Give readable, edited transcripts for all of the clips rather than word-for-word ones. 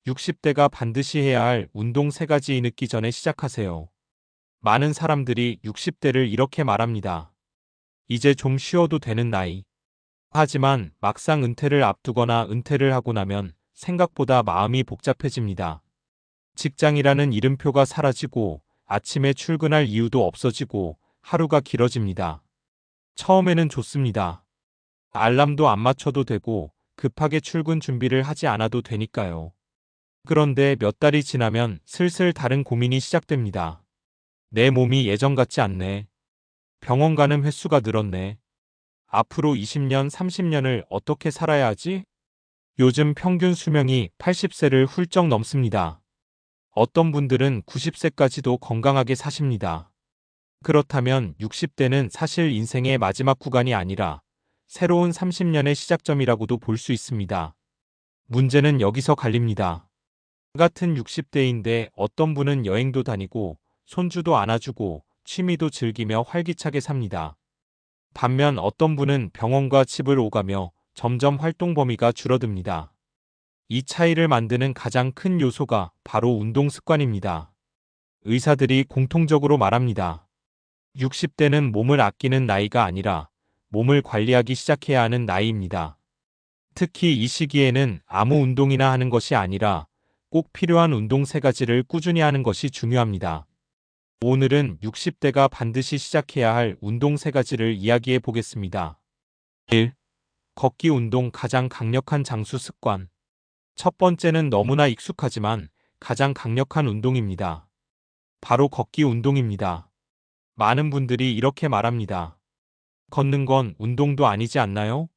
60대가 반드시 해야 할 운동 3가지 늦기 전에 시작하세요. 많은 사람들이 60대를 이렇게 말합니다. 이제 좀 쉬어도 되는 나이. 하지만 막상 은퇴를 앞두거나 은퇴를 하고 나면 생각보다 마음이 복잡해집니다. 직장이라는 이름표가 사라지고 아침에 출근할 이유도 없어지고 하루가 길어집니다. 처음에는 좋습니다. 알람도 안 맞춰도 되고 급하게 출근 준비를 하지 않아도 되니까요. 그런데 몇 달이 지나면 슬슬 다른 고민이 시작됩니다. 내 몸이 예전 같지 않네. 병원 가는 횟수가 늘었네. 앞으로 20년, 30년을 어떻게 살아야 하지? 요즘 평균 수명이 80세를 훌쩍 넘습니다. 어떤 분들은 90세까지도 건강하게 사십니다. 그렇다면 60대는 사실 인생의 마지막 구간이 아니라 새로운 30년의 시작점이라고도 볼 수 있습니다. 문제는 여기서 갈립니다. 같은 60대인데 어떤 분은 여행도 다니고 손주도 안아주고 취미도 즐기며 활기차게 삽니다. 반면 어떤 분은 병원과 집을 오가며 점점 활동 범위가 줄어듭니다. 이 차이를 만드는 가장 큰 요소가 바로 운동 습관입니다. 의사들이 공통적으로 말합니다. 60대는 몸을 아끼는 나이가 아니라 몸을 관리하기 시작해야 하는 나이입니다. 특히 이 시기에는 아무 운동이나 하는 것이 아니라 꼭 필요한 운동 3가지를 꾸준히 하는 것이 중요합니다. 오늘은 60대가 반드시 시작해야 할 운동 3가지를 이야기해 보겠습니다. 1. 걷기 운동 가장 강력한 장수 습관. 첫 번째는 너무나 익숙하지만 가장 강력한 운동입니다. 바로 걷기 운동입니다. 많은 분들이 이렇게 말합니다. 걷는 건 운동도 아니지 않나요?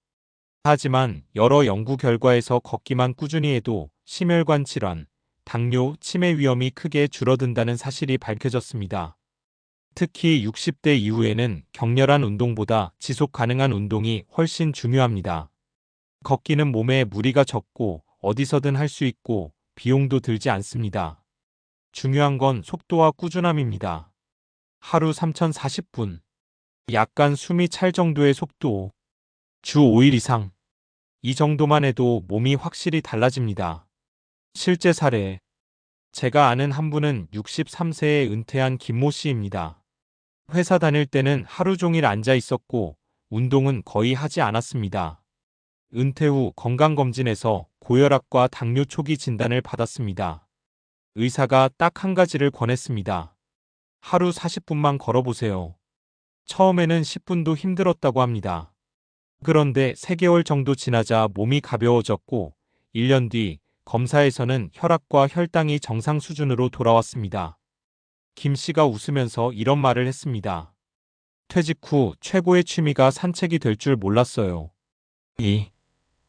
하지만 여러 연구 결과에서 걷기만 꾸준히 해도 심혈관 질환, 당뇨, 치매 위험이 크게 줄어든다는 사실이 밝혀졌습니다. 특히 60대 이후에는 격렬한 운동보다 지속 가능한 운동이 훨씬 중요합니다. 걷기는 몸에 무리가 적고 어디서든 할 수 있고 비용도 들지 않습니다. 중요한 건 속도와 꾸준함입니다. 하루 3040분. 약간 숨이 찰 정도의 속도. 주 5일 이상. 이 정도만 해도 몸이 확실히 달라집니다. 실제 사례. 제가 아는 한 분은 63세에 은퇴한 김모 씨입니다. 회사 다닐 때는 하루 종일 앉아 있었고 운동은 거의 하지 않았습니다. 은퇴 후 건강검진에서 고혈압과 당뇨 초기 진단을 받았습니다. 의사가 딱 한 가지를 권했습니다. 하루 40분만 걸어보세요. 처음에는 10분도 힘들었다고 합니다. 그런데 3개월 정도 지나자 몸이 가벼워졌고 1년 뒤 검사에서는 혈압과 혈당이 정상 수준으로 돌아왔습니다. 김 씨가 웃으면서 이런 말을 했습니다. 퇴직 후 최고의 취미가 산책이 될 줄 몰랐어요. 2.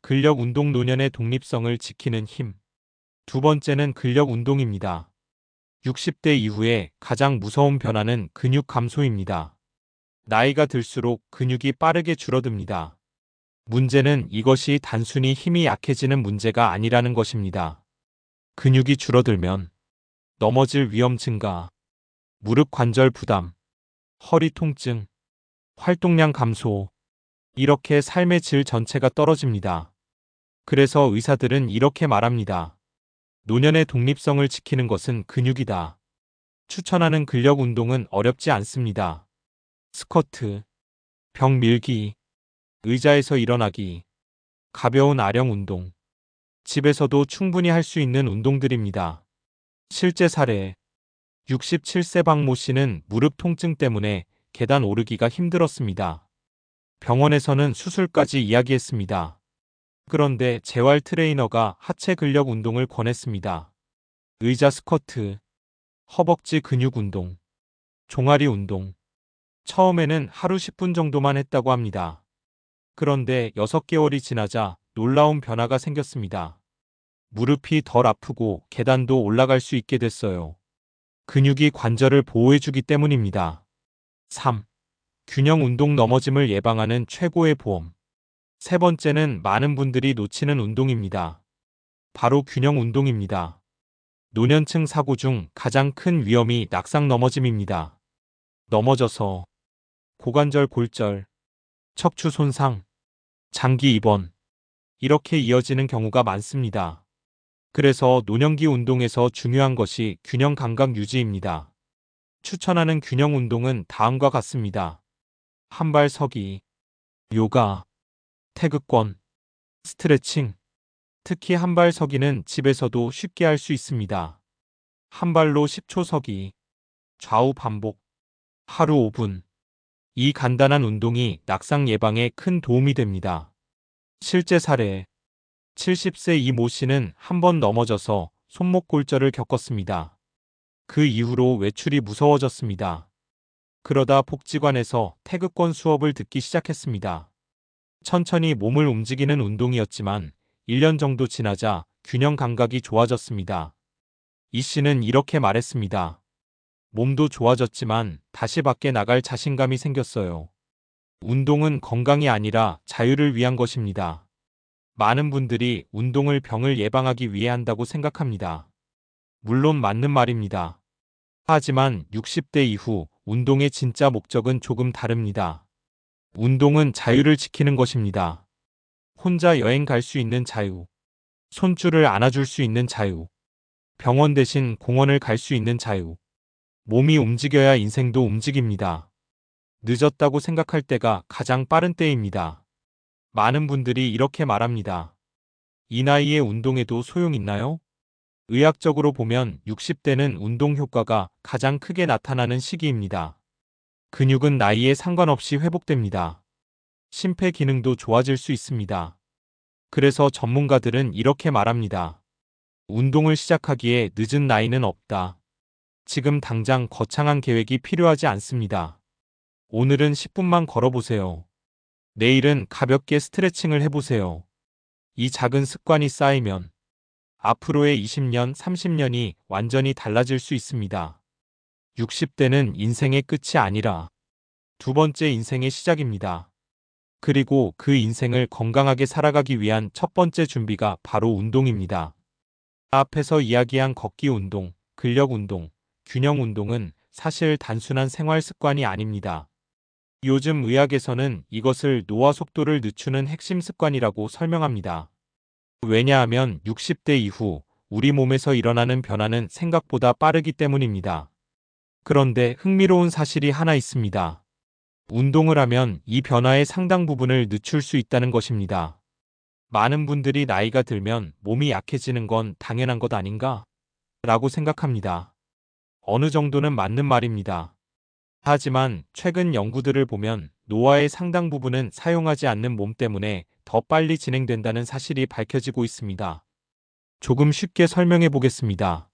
근력 운동 노년의 독립성을 지키는 힘. 두 번째는 근력 운동입니다. 60대 이후에 가장 무서운 변화는 근육 감소입니다. 나이가 들수록 근육이 빠르게 줄어듭니다. 문제는 이것이 단순히 힘이 약해지는 문제가 아니라는 것입니다. 근육이 줄어들면 넘어질 위험 증가, 무릎 관절 부담, 허리 통증, 활동량 감소, 이렇게 삶의 질 전체가 떨어집니다. 그래서 의사들은 이렇게 말합니다. 노년의 독립성을 지키는 것은 근육이다. 추천하는 근력 운동은 어렵지 않습니다. 스쿼트, 벽 밀기, 의자에서 일어나기, 가벼운 아령 운동. 집에서도 충분히 할 수 있는 운동들입니다. 실제 사례. 67세 박모 씨는 무릎 통증 때문에 계단 오르기가 힘들었습니다. 병원에서는 수술까지 이야기했습니다. 그런데 재활 트레이너가 하체 근력 운동을 권했습니다. 의자 스쿼트, 허벅지 근육 운동, 종아리 운동. 처음에는 하루 10분 정도만 했다고 합니다. 그런데 6개월이 지나자 놀라운 변화가 생겼습니다. 무릎이 덜 아프고 계단도 올라갈 수 있게 됐어요. 근육이 관절을 보호해주기 때문입니다. 3. 균형 운동 넘어짐을 예방하는 최고의 보험. 세 번째는 많은 분들이 놓치는 운동입니다. 바로 균형 운동입니다. 노년층 사고 중 가장 큰 위험이 낙상 넘어짐입니다. 넘어져서 고관절 골절, 척추 손상, 장기 입원, 이렇게 이어지는 경우가 많습니다. 그래서 노년기 운동에서 중요한 것이 균형 감각 유지입니다. 추천하는 균형 운동은 다음과 같습니다. 한발 서기, 요가, 태극권, 스트레칭. 특히 한발 서기는 집에서도 쉽게 할 수 있습니다. 한 발로 10초 서기, 좌우 반복, 하루 5분. 이 간단한 운동이 낙상 예방에 큰 도움이 됩니다. 실제 사례, 70세 이모 씨는 한 번 넘어져서 손목 골절을 겪었습니다. 그 이후로 외출이 무서워졌습니다. 그러다 복지관에서 태극권 수업을 듣기 시작했습니다. 천천히 몸을 움직이는 운동이었지만 1년 정도 지나자 균형 감각이 좋아졌습니다. 이 씨는 이렇게 말했습니다. 몸도 좋아졌지만 다시 밖에 나갈 자신감이 생겼어요. 운동은 건강이 아니라 자유를 위한 것입니다. 많은 분들이 운동을 병을 예방하기 위해 한다고 생각합니다. 물론 맞는 말입니다. 하지만 60대 이후 운동의 진짜 목적은 조금 다릅니다. 운동은 자유를 지키는 것입니다. 혼자 여행 갈 수 있는 자유, 손줄을 안아줄 수 있는 자유, 병원 대신 공원을 갈 수 있는 자유. 몸이 움직여야 인생도 움직입니다. 늦었다고 생각할 때가 가장 빠른 때입니다. 많은 분들이 이렇게 말합니다. 이 나이에 운동해도 소용있나요? 의학적으로 보면 60대는 운동 효과가 가장 크게 나타나는 시기입니다. 근육은 나이에 상관없이 회복됩니다. 심폐 기능도 좋아질 수 있습니다. 그래서 전문가들은 이렇게 말합니다. 운동을 시작하기에 늦은 나이는 없다. 지금 당장 거창한 계획이 필요하지 않습니다. 오늘은 10분만 걸어보세요. 내일은 가볍게 스트레칭을 해보세요. 이 작은 습관이 쌓이면 앞으로의 20년, 30년이 완전히 달라질 수 있습니다. 60대는 인생의 끝이 아니라 두 번째 인생의 시작입니다. 그리고 그 인생을 건강하게 살아가기 위한 첫 번째 준비가 바로 운동입니다. 앞에서 이야기한 걷기 운동, 근력 운동, 균형 운동은 사실 단순한 생활 습관이 아닙니다. 요즘 의학에서는 이것을 노화 속도를 늦추는 핵심 습관이라고 설명합니다. 왜냐하면 60대 이후 우리 몸에서 일어나는 변화는 생각보다 빠르기 때문입니다. 그런데 흥미로운 사실이 하나 있습니다. 운동을 하면 이 변화의 상당 부분을 늦출 수 있다는 것입니다. 많은 분들이 나이가 들면 몸이 약해지는 건 당연한 것 아닌가? 라고 생각합니다. 어느 정도는 맞는 말입니다. 하지만 최근 연구들을 보면 노화의 상당 부분은 사용하지 않는 몸 때문에 더 빨리 진행된다는 사실이 밝혀지고 있습니다. 조금 쉽게 설명해 보겠습니다.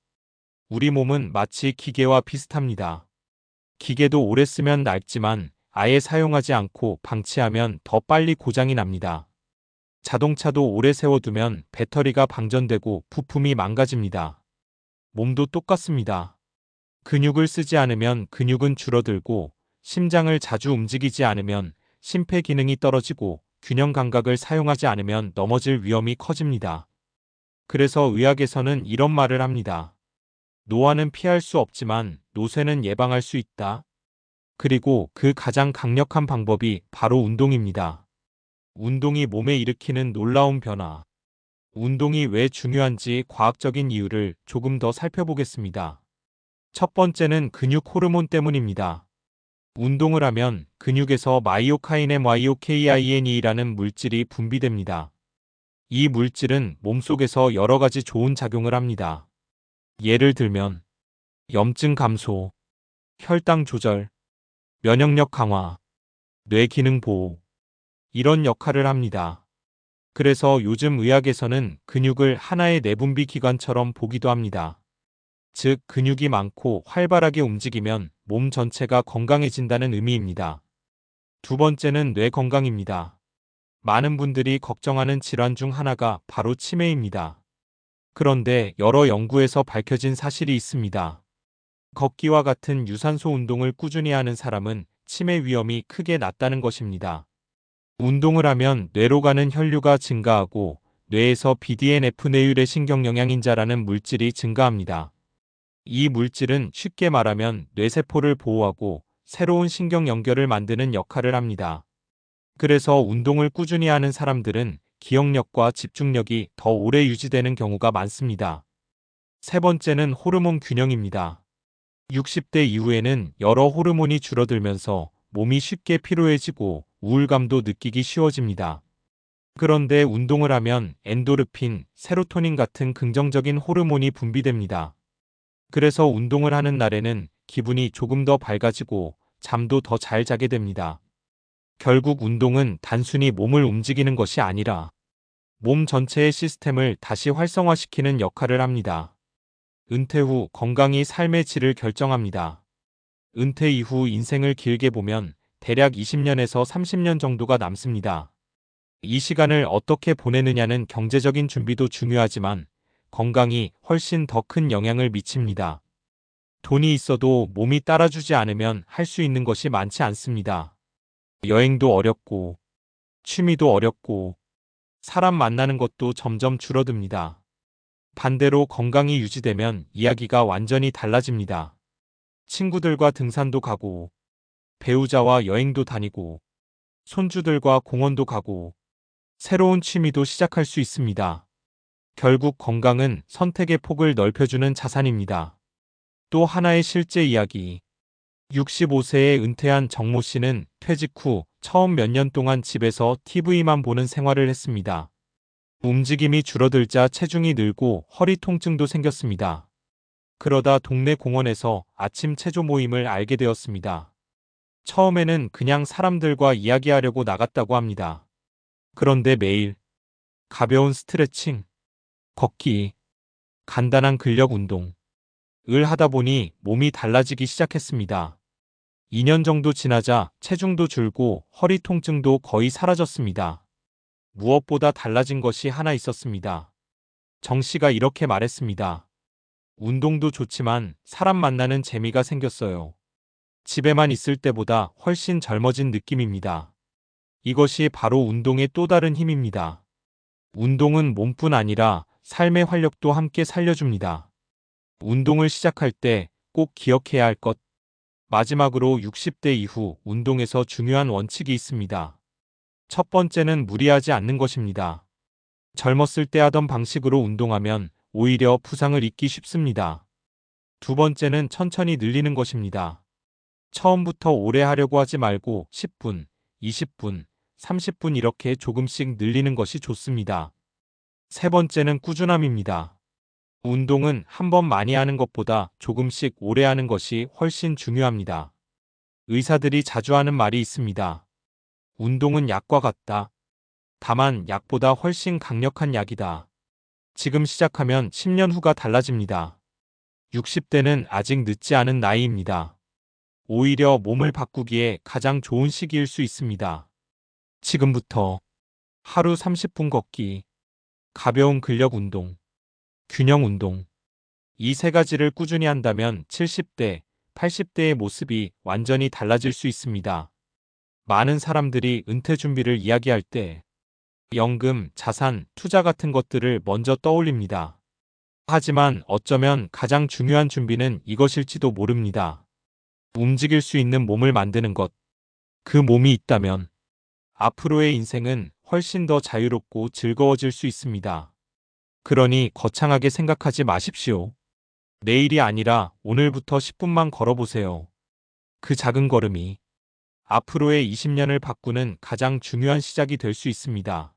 우리 몸은 마치 기계와 비슷합니다. 기계도 오래 쓰면 낡지만 아예 사용하지 않고 방치하면 더 빨리 고장이 납니다. 자동차도 오래 세워두면 배터리가 방전되고 부품이 망가집니다. 몸도 똑같습니다. 근육을 쓰지 않으면 근육은 줄어들고 심장을 자주 움직이지 않으면 심폐 기능이 떨어지고 균형 감각을 사용하지 않으면 넘어질 위험이 커집니다. 그래서 의학에서는 이런 말을 합니다. 노화는 피할 수 없지만 노쇠는 예방할 수 있다. 그리고 그 가장 강력한 방법이 바로 운동입니다. 운동이 몸에 일으키는 놀라운 변화. 운동이 왜 중요한지 과학적인 이유를 조금 더 살펴보겠습니다. 첫 번째는 근육 호르몬 때문입니다. 운동을 하면 근육에서 마이오카인의 마이오케이아이엔이라는 물질이 분비됩니다. 이 물질은 몸속에서 여러 가지 좋은 작용을 합니다. 예를 들면 염증 감소, 혈당 조절, 면역력 강화, 뇌 기능 보호, 이런 역할을 합니다. 그래서 요즘 의학에서는 근육을 하나의 내분비 기관처럼 보기도 합니다. 즉, 근육이 많고 활발하게 움직이면 몸 전체가 건강해진다는 의미입니다. 두 번째는 뇌 건강입니다. 많은 분들이 걱정하는 질환 중 하나가 바로 치매입니다. 그런데 여러 연구에서 밝혀진 사실이 있습니다. 걷기와 같은 유산소 운동을 꾸준히 하는 사람은 치매 위험이 크게 낮다는 것입니다. 운동을 하면 뇌로 가는 혈류가 증가하고 뇌에서 BDNF 뇌유래 신경영양인자라는 물질이 증가합니다. 이 물질은 쉽게 말하면 뇌세포를 보호하고 새로운 신경 연결을 만드는 역할을 합니다. 그래서 운동을 꾸준히 하는 사람들은 기억력과 집중력이 더 오래 유지되는 경우가 많습니다. 세 번째는 호르몬 균형입니다. 60대 이후에는 여러 호르몬이 줄어들면서 몸이 쉽게 피로해지고 우울감도 느끼기 쉬워집니다. 그런데 운동을 하면 엔도르핀, 세로토닌 같은 긍정적인 호르몬이 분비됩니다. 그래서 운동을 하는 날에는 기분이 조금 더 밝아지고 잠도 더 잘 자게 됩니다. 결국 운동은 단순히 몸을 움직이는 것이 아니라 몸 전체의 시스템을 다시 활성화시키는 역할을 합니다. 은퇴 후 건강이 삶의 질을 결정합니다. 은퇴 이후 인생을 길게 보면 대략 20년에서 30년 정도가 남습니다. 이 시간을 어떻게 보내느냐는 경제적인 준비도 중요하지만 건강이 훨씬 더 큰 영향을 미칩니다. 돈이 있어도 몸이 따라주지 않으면 할 수 있는 것이 많지 않습니다. 여행도 어렵고, 취미도 어렵고, 사람 만나는 것도 점점 줄어듭니다. 반대로 건강이 유지되면 이야기가 완전히 달라집니다. 친구들과 등산도 가고, 배우자와 여행도 다니고, 손주들과 공원도 가고, 새로운 취미도 시작할 수 있습니다. 결국 건강은 선택의 폭을 넓혀주는 자산입니다. 또 하나의 실제 이야기. 65세에 은퇴한 정모 씨는 퇴직 후 처음 몇 년 동안 집에서 TV만 보는 생활을 했습니다. 움직임이 줄어들자 체중이 늘고 허리 통증도 생겼습니다. 그러다 동네 공원에서 아침 체조 모임을 알게 되었습니다. 처음에는 그냥 사람들과 이야기하려고 나갔다고 합니다. 그런데 매일 가벼운 스트레칭, 걷기, 간단한 근력 운동을 하다 보니 몸이 달라지기 시작했습니다. 2년 정도 지나자 체중도 줄고 허리 통증도 거의 사라졌습니다. 무엇보다 달라진 것이 하나 있었습니다. 정 씨가 이렇게 말했습니다. 운동도 좋지만 사람 만나는 재미가 생겼어요. 집에만 있을 때보다 훨씬 젊어진 느낌입니다. 이것이 바로 운동의 또 다른 힘입니다. 운동은 몸뿐 아니라 삶의 활력도 함께 살려줍니다. 운동을 시작할 때 꼭 기억해야 할 것. 마지막으로 60대 이후 운동에서 중요한 원칙이 있습니다. 첫 번째는 무리하지 않는 것입니다. 젊었을 때 하던 방식으로 운동하면 오히려 부상을 입기 쉽습니다. 두 번째는 천천히 늘리는 것입니다. 처음부터 오래 하려고 하지 말고 10분, 20분, 30분 이렇게 조금씩 늘리는 것이 좋습니다. 세 번째는 꾸준함입니다. 운동은 한 번 많이 하는 것보다 조금씩 오래 하는 것이 훨씬 중요합니다. 의사들이 자주 하는 말이 있습니다. 운동은 약과 같다. 다만 약보다 훨씬 강력한 약이다. 지금 시작하면 10년 후가 달라집니다. 60대는 아직 늦지 않은 나이입니다. 오히려 몸을 바꾸기에 가장 좋은 시기일 수 있습니다. 지금부터 하루 30분 걷기, 가벼운 근력 운동, 균형 운동. 이 세 가지를 꾸준히 한다면 70대, 80대의 모습이 완전히 달라질 수 있습니다. 많은 사람들이 은퇴 준비를 이야기할 때 연금, 자산, 투자 같은 것들을 먼저 떠올립니다. 하지만 어쩌면 가장 중요한 준비는 이것일지도 모릅니다. 움직일 수 있는 몸을 만드는 것. 그 몸이 있다면 앞으로의 인생은 훨씬 더 자유롭고 즐거워질 수 있습니다. 그러니 거창하게 생각하지 마십시오. 내일이 아니라 오늘부터 10분만 걸어보세요. 그 작은 걸음이 앞으로의 20년을 바꾸는 가장 중요한 시작이 될 수 있습니다.